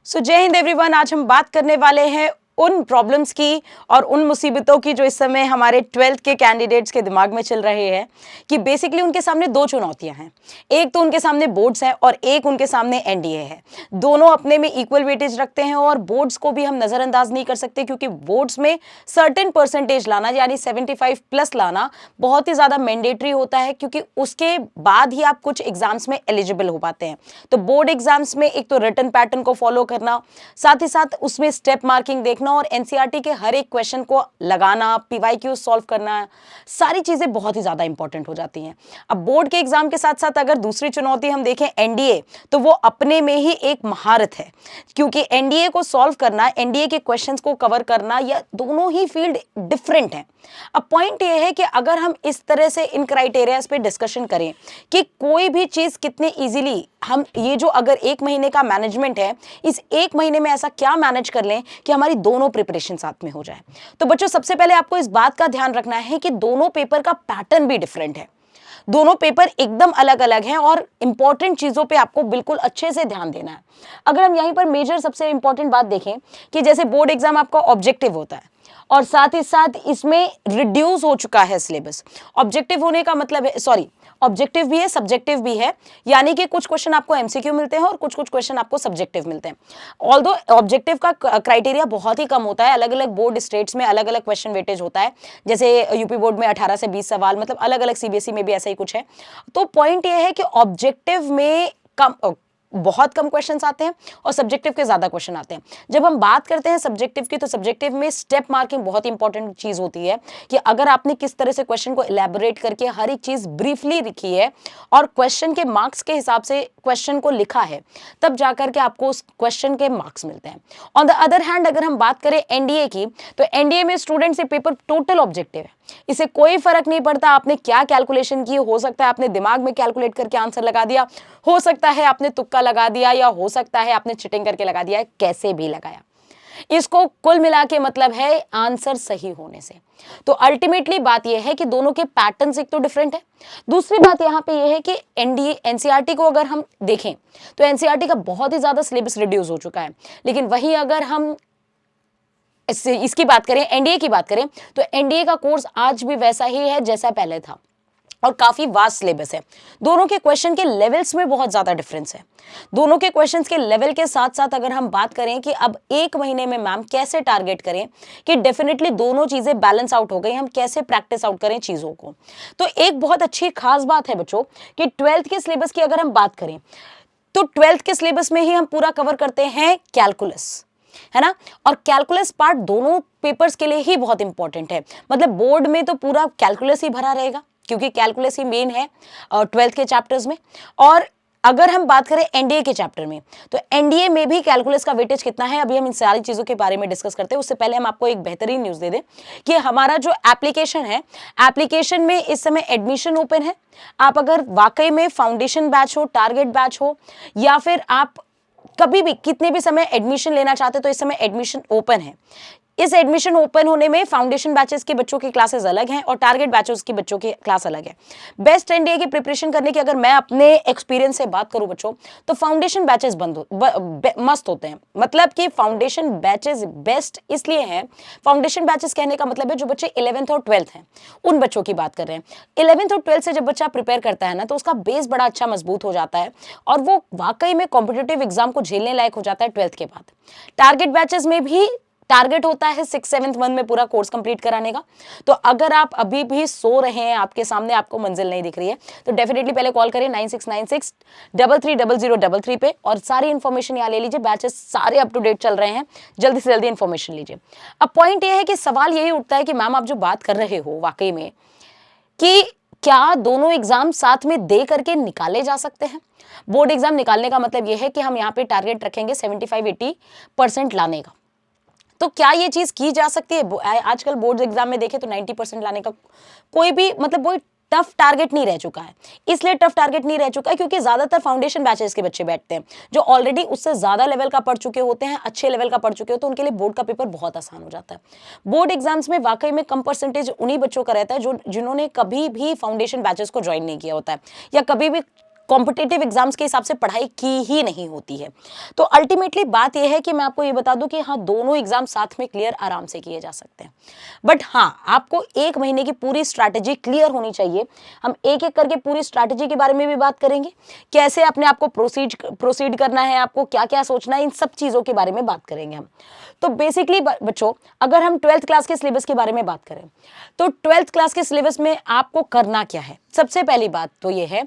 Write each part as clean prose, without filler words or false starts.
सो जय हिंद एवरीवन। आज हम बात करने वाले हैं उन प्रॉब्लम्स की और उन मुसीबतों की जो इस समय हमारे 12th के कैंडिडेट्स के दिमाग में चल रहे हैं कि बेसिकली उनके सामने दो चुनौतियां हैं। एक तो उनके सामने बोर्ड्स है और एक उनके सामने एनडीए है। दोनों अपने में इक्वल वेटेज रखते हैं और बोर्ड्स को भी हम नज़रअंदाज नहीं कर सकते क्योंकि बोर्ड्स में सर्टेन परसेंटेज लाना यानी 75 प्लस लाना बहुत ही ज़्यादा मैंडेटरी होता है क्योंकि उसके बाद ही आप कुछ एग्जाम्स में एलिजिबल हो पाते हैं। तो बोर्ड एग्जाम्स में एक तो रिटन पैटर्न को फॉलो करना, साथ ही साथ उसमें स्टेप मार्किंग देखना और एनसीईआरटी के हर एक क्वेश्चन को लगाना, पीवाईक्यू सॉल्व करना, सारी चीजें बहुत ही ज्यादा इंपॉर्टेंट हो जाती हैं। अब बोर्ड के एग्जाम के साथ साथ अगर दूसरी चुनौती हम देखें एनडीए, तो वो अपने में ही एक महारत है क्योंकि एनडीए को सॉल्व करना, एनडीए के क्वेश्चंस को कवर करना, यह दोनों ही फील्ड डिफरेंट हैं। अब पॉइंट ये है कि अगर हम इस तरह से इन क्राइटेरियाज पे डिस्कशन करें कि कोई भी चीज कितने इजीली हम ये जो अगर एक महीने का मैनेजमेंट है, इस एक महीने में ऐसा क्या मैनेज कर लें कि हमारी दोनों प्रिपरेशन साथ में हो जाए। तो बच्चों सबसे पहले आपको इस बात का ध्यान रखना है कि दोनों पेपर का पैटर्न भी डिफरेंट है। दोनों पेपर एकदम अलग अलग हैं और इंपॉर्टेंट चीजों पे आपको बिल्कुल अच्छे से ध्यान देना है। अगर हम यहीं पर मेजर सबसे इंपॉर्टेंट बात देखें कि जैसे बोर्ड एग्जाम आपका ऑब्जेक्टिव होता है और साथ ही साथ इसमें रिड्यूस हो चुका है सिलेबस। ऑब्जेक्टिव होने का मतलब है, सॉरी, ऑब्जेक्टिव भी है सब्जेक्टिव भी है, यानी कि कुछ क्वेश्चन आपको एमसीक्यू मिलते हैं और कुछ कुछ क्वेश्चन आपको सब्जेक्टिव मिलते हैं। ऑल्दो ऑब्जेक्टिव का क्राइटेरिया बहुत ही कम होता है, अलग अलग बोर्ड स्टेट्स में अलग अलग क्वेश्चन वेटेज होता है। जैसे यूपी बोर्ड में 18 से 20 सवाल, मतलब अलग अलग सीबीएसई में भी ऐसा ही कुछ है। तो पॉइंट ये है कि ऑब्जेक्टिव में बहुत कम क्वेश्चंस आते हैं और सब्जेक्टिव के ज्यादा क्वेश्चन आते हैं। जब हम बात करते हैं सब्जेक्टिव की, तो सब्जेक्टिव में स्टेप मार्किंग बहुत इंपॉर्टेंट चीज होती है कि अगर आपने किस तरह से क्वेश्चन को इलैबोरेट करके हर एक चीज ब्रीफली लिखी है और क्वेश्चन के मार्क्स के हिसाब से क्वेश्चन को लिखा है, तब जाकर के आपको उस क्वेश्चन के मार्क्स मिलते हैं। ऑन द अदर हैंड अगर हम बात करें एनडीए की, तो एनडीए में स्टूडेंट से पेपर टोटल ऑब्जेक्टिव है। इसे कोई फर्क नहीं पड़ता आपने क्या कैलकुलेशन की, हो सकता है आपने दिमाग में कैलकुलेट करके आंसर लगा दिया, हो सकता है आपने तुक्का लगा दिया, या हो सकता है आपने चिटिंग करके लगा दिया, कैसे भी लगाया, इसको कुल मिला के मतलब है आंसर सही होने से। तो अल्टीमेटली बात यह है कि दोनों के पैटर्न्स एक तो डिफरेंट है। दूसरी बात यहां पे यह है कि एनडीए एनसीईआरटी को अगर हम देखें तो एनसीईआरटी का बहुत ही ज्यादा सिलेबस रिड्यूस हो चुका है, लेकिन वहीं अगर हम इसकी बात करें, एनडीए की बात करें, तो एनडीए का कोर्स आज भी वैसा ही है जैसा पहले था और काफी वास्ट सिलेबस है। दोनों के क्वेश्चन के लेवल्स में बहुत ज्यादा डिफरेंस है। दोनों के क्वेश्चंस के लेवल के साथ साथ अगर हम बात करें कि अब एक महीने में मैम कैसे टारगेट करें कि डेफिनेटली दोनों चीजें बैलेंस आउट हो गई, हम कैसे प्रैक्टिस आउट करें चीजों को। तो एक बहुत अच्छी खास बात है बच्चों कि 12th के सिलेबस की अगर हम बात करें तो 12th के सिलेबस में ही हम पूरा कवर करते हैं कैलकुलस, है ना। और कैलकुलस पार्ट दोनों पेपर्स के लिए ही बहुत इंपॉर्टेंट है। मतलब बोर्ड में तो पूरा कैलकुलस ही भरा रहेगा क्योंकि कैलकुलस ही मेन है 12th के चैप्टर्स में। और अगर हम बात करें एनडीए के चैप्टर में, तो एनडीए में भी कैलकुलस का वेटेज कितना है, अभी हम इन सारी चीजों के बारे में डिस्कस करते हैं। उससे पहले हम आपको एक बेहतरीन न्यूज दे दें कि हमारा जो एप्लीकेशन है, एप्लीकेशन में इस समय एडमिशन ओपन है। आप अगर वाकई में फाउंडेशन बैच हो, टारगेट बैच हो, या फिर आप कभी भी कितने भी समय एडमिशन लेना चाहते, तो इस समय एडमिशन ओपन है। इस एडमिशन ओपन होने में फाउंडेशन बैचेस के बच्चों की क्लासेस अलग हैं और टारगेट बैचेस के बच्चों की क्लास अलग है। बेस्ट एनडीए की प्रिपरेशन करने की अगर मैं अपने एक्सपीरियंस से बात करूं बच्चों, तो फाउंडेशन बैचेस मस्त होते हैं। मतलब कि फाउंडेशन बैचेस बेस्ट इसलिए हैं, फाउंडेशन बैचेस कहने का मतलब है जो बच्चे 11th और 12th हैं उन बच्चों की बात कर रहे हैं। 11th और 12th से जब बच्चा प्रिपेयर करता है ना, तो उसका बेस बड़ा अच्छा मजबूत हो जाता है और वो वाकई में कॉम्पिटिटिव एग्जाम को झेलने लायक हो जाता है 12th के बाद। टारगेट बैचेस में भी टारगेट होता है 6-7th मंथ में पूरा कोर्स कंप्लीट कराने का। तो अगर आप अभी भी सो रहे हैं, आपके सामने आपको मंजिल नहीं दिख रही है, तो डेफिनेटली पहले कॉल करें 9696330033 पे और सारी इन्फॉर्मेशन यहाँ ले लीजिए। बैचेस सारे अप टू डेट चल रहे हैं, जल्दी से जल्दी इन्फॉर्मेशन लीजिए। अब पॉइंट ये है कि सवाल यही उठता है कि मैम आप जो बात कर रहे हो वाकई में कि क्या दोनों एग्जाम साथ में दे करके निकाले जा सकते हैं। बोर्ड एग्जाम निकालने का मतलब यह है कि हम यहाँ पे टारगेट रखेंगे 75-80% लाने का। तो क्या ये चीज की जा सकती है? आजकल बोर्ड एग्जाम में देखें तो 90% लाने का कोई भी मतलब कोई टफ टारगेट नहीं रह चुका है। इसलिए टफ टारगेट नहीं रह चुका है क्योंकि ज्यादातर फाउंडेशन बैचेस के बच्चे बैठते हैं जो ऑलरेडी उससे ज्यादा लेवल का पढ़ चुके होते हैं, अच्छे लेवल का पढ़ चुके होते हैं, तो उनके लिए बोर्ड का पेपर बहुत आसान हो जाता है। बोर्ड एग्जाम्स में वाकई में कम परसेंटेज उन्हीं बच्चों का रहता है जो जिन्होंने कभी भी फाउंडेशन बैचेस को ज्वाइन नहीं किया होता है या कभी भी कॉम्पिटिटिव एग्जाम्स के हिसाब से पढ़ाई की ही नहीं होती है। तो अल्टीमेटली बात यह है कि मैं आपको ये बता दूं कि हाँ, दोनों एग्जाम साथ में क्लियर आराम से किए जा सकते हैं, बट हाँ, आपको 1 महीने की पूरी स्ट्रैटेजी क्लियर होनी चाहिए। हम एक एक करके पूरी स्ट्रैटेजी के बारे में भी बात करेंगे, कैसे अपने आप को प्रोसीड करना है, आपको क्या क्या सोचना है, इन सब चीज़ों के बारे में बात करेंगे हम। तो बेसिकली बच्चों, अगर हम 12th क्लास के सिलेबस के बारे में बात करें तो 12th क्लास के सिलेबस में आपको करना क्या है? सबसे पहली बात तो ये है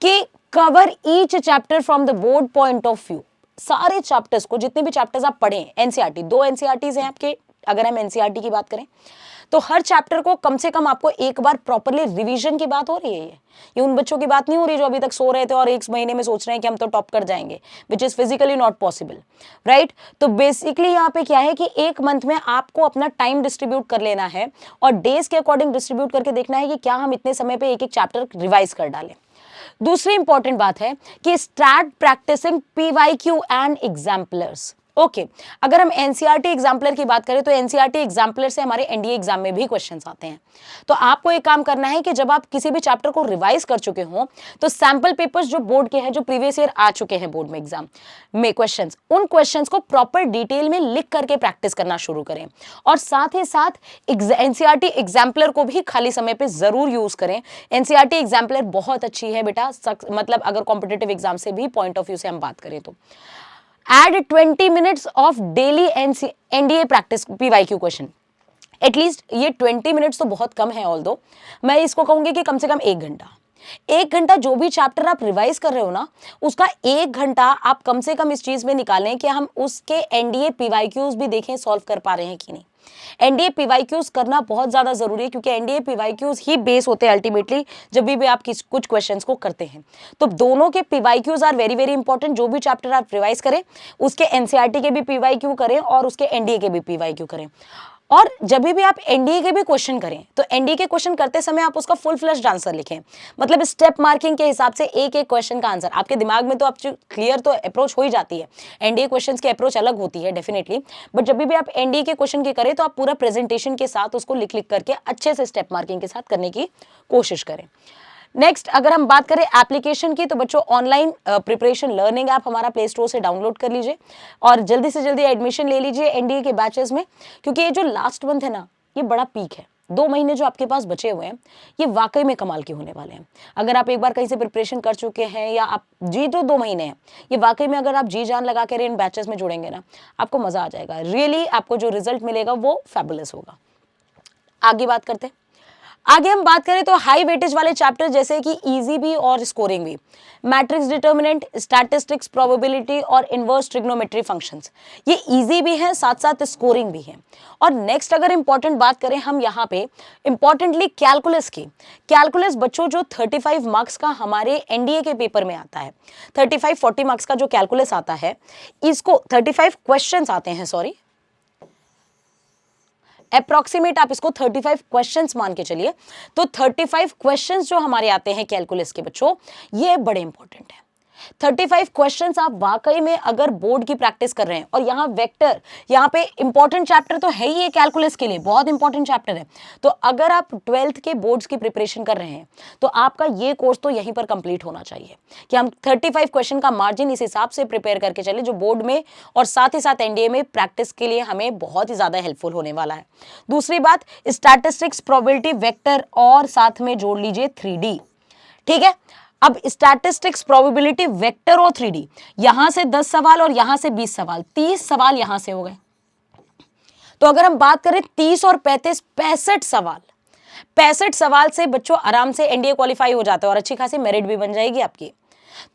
कि cover each chapter from the board point of view. सारे चैप्टर्स को, जितने भी चैप्टर्स आप पढ़ें, एनसीईआरटी 2 एनसीईआरटीज हैं आपके, अगर हम एनसीईआरटी की बात करें तो हर चैप्टर को कम से कम आपको एक बार प्रॉपर्ली रिवीजन की बात हो रही है। ये उन बच्चों की बात नहीं हो रही जो अभी तक सो रहे थे और 1 महीने में सोच रहे हैं कि हम तो टॉप कर जाएंगे, which is physically not possible, right. तो बेसिकली यहाँ पे क्या है कि 1 मंथ में आपको अपना टाइम डिस्ट्रीब्यूट कर लेना है और डेज के अकॉर्डिंग डिस्ट्रीब्यूट करके देखना है कि क्या हम इतने समय पे एक एक चैप्टर रिवाइज कर डालें। दूसरी इंपॉर्टेंट बात है कि start practicing PYQ and exemplars. Okay, अगर हम एनसीईआरटी एग्जाम्पलर की बात करें तो एनसीईआरटी एग्जाम्पलर से हमारे एनडीए एग्जाम में भी क्वेश्चंस आते हैं। तो आपको एक काम करना है कि जब आप किसी भी चैप्टर को रिवाइज कर चुके हो तो सैंपल पेपर्स जो बोर्ड के हैं, जो प्रीवियस ईयर आ चुके हैं बोर्ड में एग्जाम में क्वेश्चंस, उन क्वेश्चंस को प्रॉपर डिटेल में लिख करके प्रैक्टिस करना शुरू करें और साथ ही साथ एनसीईआरटी एग्जाम्पलर को भी खाली समय पे जरूर यूज करें। एनसीईआरटी एग्जाम्पलर बहुत अच्छी है बेटा, मतलब अगर कॉम्पिटिटिव एग्जाम से भी पॉइंट ऑफ व्यू से हम बात करें तो add 20 minutes of daily NDA practice PYQ question। At least ये 20 मिनट्स तो बहुत कम है, ऑल्दो मैं इसको कहूंगी कि कम से कम 1 घंटा। 1 घंटा जो भी चैप्टर आप रिवाइज कर रहे हो ना, उसका 1 घंटा आप कम से कम इस चीज में निकालें कि हम उसके एनडीए पीवाईक्यूज भी देखें सॉल्व कर पा रहे हैं कि नहीं। एनडीए पीवाईक्यूज करना बहुत ज्यादा जरूरी है क्योंकि एनडीए पीवाईक्यूज ही बेस होते हैं अल्टीमेटली जब भी आप कुछ क्वेश्चंस को करते हैं। तो दोनों के PYQs are very very important. जो भी चैप्टर आप रिवाइज करें उसके एनसीईआरटी के भी पीवाईक्यू करें और उसके एनडीए के भी पीवाईक्यू करें। और जब भी आप एनडीए के भी क्वेश्चन करें तो एनडीए के क्वेश्चन करते समय आप उसका फुल फ्लेश्ड आंसर लिखें, मतलब स्टेप मार्किंग के हिसाब से एक एक क्वेश्चन का आंसर आपके दिमाग में तो आप क्लियर तो अप्रोच हो ही जाती है। एनडीए क्वेश्चंस की अप्रोच अलग होती है डेफिनेटली, बट जब भी आप एनडीए के क्वेश्चन के करें तो आप पूरा प्रेजेंटेशन के साथ उसको लिख लिख करके अच्छे से स्टेप मार्किंग के साथ करने की कोशिश करें। नेक्स्ट, अगर हम बात करें एप्लीकेशन की तो बच्चों ऑनलाइन प्रिपरेशन लर्निंग ऐप हमारा प्ले स्टोर से डाउनलोड कर लीजिए और जल्दी से जल्दी एडमिशन ले लीजिए एनडीए के बैचेस में, क्योंकि ये जो लास्ट मंथ है ना, ये बड़ा पीक है। 2 महीने जो आपके पास बचे हुए हैं ये वाकई में कमाल के होने वाले हैं। अगर आप एक बार कहीं से प्रिपरेशन कर चुके हैं या आप जी तो 2 महीने हैं, ये वाकई में अगर आप जी जान लगा कर इन बैचेस में जुड़ेंगे ना, आपको मजा आ जाएगा। रियली आपको जो रिजल्ट मिलेगा वो फैबुलस होगा। आगे बात करते हैं। आगे हम बात करें तो हाई वेटेज वाले चैप्टर जैसे कि इजी भी और स्कोरिंग भी, मैट्रिक्स डिटर्मिनेंट, स्टैटिस्टिक्स, प्रोबेबिलिटी और इनवर्स ट्रिग्नोमेट्री फंक्शंस, ये इजी भी है साथ साथ स्कोरिंग भी है। और नेक्स्ट अगर इंपॉर्टेंट बात करें हम यहाँ पे इंपॉर्टेंटली कैलकुलस की, कैलकुलस बच्चों जो 35 मार्क्स का हमारे एनडीए के पेपर में आता है, 35-40 मार्क्स का जो कैलकुलस आता है, इसको 35 क्वेश्चंस आते हैं, सॉरी अप्रॉक्सीमेट आप इसको 35 क्वेश्चंस मान के चलिए। तो 35 क्वेश्चंस जो हमारे आते हैं कैलकुलस के बच्चों, ये बड़े इंपॉर्टेंट है। 35 क्वेश्चंस आप वाकई में अगर बोर्ड की प्रैक्टिस कर रहे हैं, और यहाँ वेक्टर, यहाँ पे इंपॉर्टेंट चैप्टर तो है ही ये कैलकुलस के लिए, बहुत इंपॉर्टेंट चैप्टर है। तो अगर आप 12th के बोर्ड्स की प्रिपरेशन कर रहे हैं तो आपका ये कोर्स तो यहीं पर कंप्लीट होना चाहिए कि हम 35 क्वेश्चन का मार्जिन इस हिसाब से प्रिपेयर करके चले जो बोर्ड में और साथ ही साथ एनडीए में प्रैक्टिस के लिए हमें बहुत ही ज्यादा हेल्पफुल होने वाला है। दूसरी बात, स्टैटिस्टिक्स, प्रोबेबिलिटी, वेक्टर और साथ में जोड़ लीजिए 3D। ठीक है, अब स्टैटिस्टिक्स, प्रोबेबिलिटी, वेक्टर और 3D, यहां से 10 सवाल और यहां से 20 सवाल, 30 सवाल यहां से हो गए। तो अगर हम बात करें 30 और 35, 65 सवाल, 65 सवाल से बच्चों आराम से एनडीए क्वालिफाई हो जाता है और अच्छी खासी मेरिट भी बन जाएगी आपकी।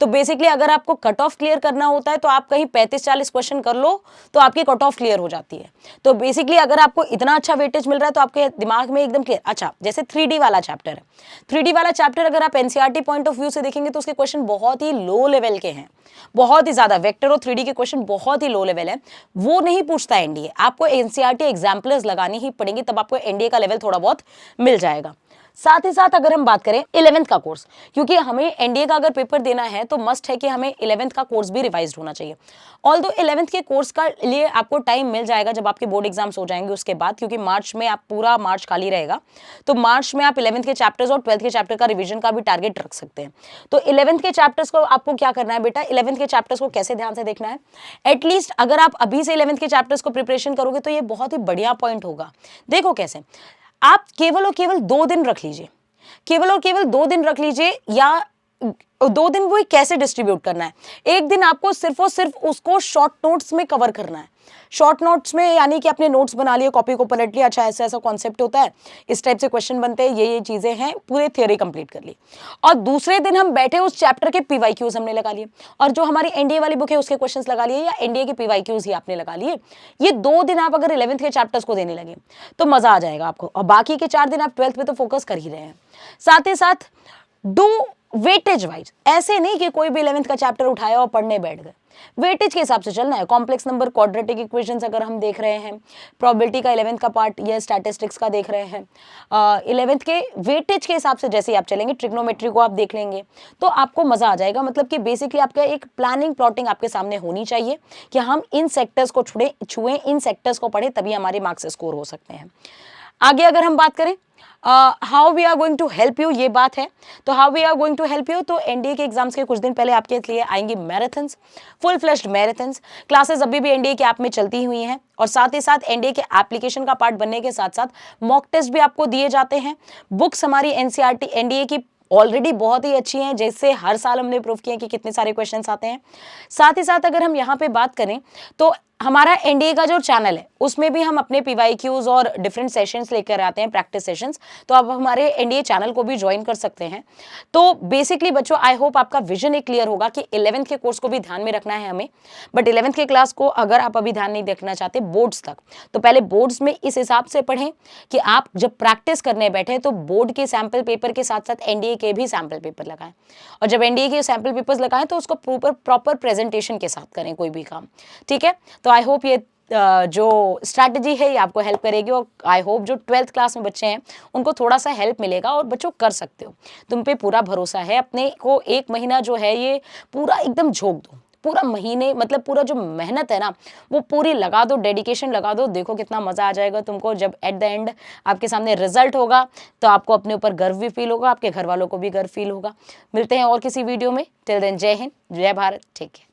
तो बेसिकली अगर आपको कट ऑफ क्लियर करना होता है तो आप कहीं 35-40 क्वेश्चन कर लो तो आपकी कट ऑफ क्लियर हो जाती है। तो बेसिकली अगर आपको इतना अच्छा वेटेज मिल रहा है तो आपके दिमाग में एकदम क्लियर। अच्छा, जैसे 3D वाला चैप्टर है, 3D वाला चैप्टर अगर आप एनसीईआरटी पॉइंट ऑफ व्यू से देखेंगे तो उसके क्वेश्चन बहुत ही लो लेवल के हैं, बहुत ही ज्यादा। वेक्टर और 3D के क्वेश्चन बहुत ही लो लेवल है, वो नहीं पूछता एनडीए। आपको एनसीईआरटी एग्जाम्पलर्स लगानी ही पड़ेंगी, तब आपको एनडीए का लेवल थोड़ा बहुत मिल जाएगा। साथ ही साथ अगर हम बात करें 11th का कोर्स, क्योंकि हमें एनडीए का अगर पेपर देना है तो मस्ट है कि हमें 11th का कोर्स भी रिवाइज होना चाहिए। ऑल्दो 11th के कोर्स का लिए आपको टाइम मिल जाएगा जब आपके बोर्ड एग्जाम्स हो जाएंगे उसके बाद, क्योंकि मार्च में आप पूरा मार्च खाली रहेगा, तो मार्च में आप 11th के चैप्टर्स और 12th के चैप्टर का रिविजन का भी टारगेट रख सकते हैं। तो 11th के चैप्टर्स को आपको क्या करना है बेटा, 11th के चैप्टर्स को कैसे ध्यान से देखना है, एटलीस्ट अगर आप अभी से 11th के चैप्टर्स को प्रिपरेशन करोगे तो ये बहुत ही बढ़िया पॉइंट होगा। देखो कैसे, आप केवल और केवल 2 दिन रख लीजिए, केवल और केवल 2 दिन रख लीजिए, या 2 दिन वो कैसे डिस्ट्रीब्यूट करना है, एक दिन आपको सिर्फ और सिर्फ उसको शॉर्ट नोट्स में कवर करना है। शॉर्ट नोट्स में यानी कि अपने नोट्स बना लिए, कॉपी को पलट लिया, अच्छा ऐसा ऐसा कॉन्सेप्ट होता है, इस टाइप से क्वेश्चन बनते हैं, ये चीजें हैं, पूरे थियोरी कंप्लीट कर ली। और दूसरे दिन हम बैठे उस चैप्टर के पीवाईक्यूज हमने लगा लिए, और जो हमारी एनडीए वाली बुक है उसके क्वेश्चंस लगा लिए, या एनडीए के पीवाईक्यूज ही आपने लगा लिए। ये 2 दिन आप अगर 11th के चैप्टर्स को देने लगे तो मजा आ जाएगा आपको, और बाकी के 4 दिन आप 12th पे तो फोकस कर ही रहे हैं। साथ ही साथ डू वेटेज वाइज, ऐसे नहीं कि कोई भी 11th का चैप्टर उठाया और पढ़ने बैठ गए, वेटेज के हिसाब से चलना है। कॉम्प्लेक्स नंबर, क्वाड्रेटिक इक्वेशंस अगर हम देख रहे हैं, प्रोबेबिलिटी का 11th का पार्ट या स्टैटिस्टिक्स का देख रहे हैं, 11th के वेटेज के हिसाब से जैसे आप चलेंगे, ट्रिग्नोमेट्री को आप देख लेंगे तो आपको मजा आ जाएगा। मतलब कि बेसिकली आपका एक प्लानिंग प्लॉटिंग आपके सामने होनी चाहिए कि हम इन सेक्टर्स को छुएं, इन सेक्टर्स को पढ़ें, तभी हमारे मार्क्स स्कोर हो सकते हैं। आगे अगर हम बात करें how we are going to help you, ये बात है, तो how we are going to help you, तो एनडीए के एग्जाम्स के कुछ दिन पहले आपके लिए आएंगी marathons, full fledged marathons classes अभी भी एनडीए के ऐप में चलती हुई हैं, और साथ ही साथ एनडीए के एप्लीकेशन का पार्ट बनने के साथ साथ मॉक टेस्ट भी आपको दिए जाते हैं। बुक्स हमारी एनसीईआरटी एनडीए की ऑलरेडी बहुत ही अच्छी हैं, जैसे हर साल हमने प्रूव किया कि कितने सारे क्वेश्चंस आते हैं। साथ ही साथ अगर हम यहाँ पे बात करें तो हमारा एनडीए का जो चैनल है उसमें भी हम अपने पीवाईक्यूज और डिफरेंट सेशंस लेकर आते हैं, प्रैक्टिस सेशंस, तो आप हमारे एनडीए चैनल को भी ज्वाइन कर सकते हैं। तो बेसिकली बच्चों, आई होप आपका विजन एक क्लियर होगा कि 11th के कोर्स को भी ध्यान में रखना है हमें, बट 11th के क्लास को अगर आप अभी ध्यान नहीं देखना चाहते बोर्ड्स तक, तो पहले बोर्ड्स में इस हिसाब से पढ़ें कि आप जब प्रैक्टिस करने बैठे तो बोर्ड के सैम्पल पेपर के साथ साथ एनडीए के भी सैम्पल पेपर लगाएं, और जब एनडीए के सैम्पल पेपर्स लगाएं तो उसको प्रॉपर प्रेजेंटेशन के साथ करें कोई भी काम, ठीक है। तो आई होप ये जो स्ट्रैटेजी है ये आपको हेल्प करेगी, और आई होप जो 12th क्लास में बच्चे हैं उनको थोड़ा सा हेल्प मिलेगा, और बच्चों कर सकते हो, तुम पे पूरा भरोसा है। अपने को 1 महीना जो है ये पूरा एकदम झोंक दो, पूरा महीने मतलब पूरा जो मेहनत है ना वो पूरी लगा दो, डेडिकेशन लगा दो, देखो कितना मजा आ जाएगा तुमको। जब एट द एंड आपके सामने रिजल्ट होगा तो आपको अपने ऊपर गर्व भी फील होगा, आपके घर वालों को भी गर्व फील होगा। मिलते हैं और किसी वीडियो में, टिल देन जय हिंद, जय भारत, टेक केयर।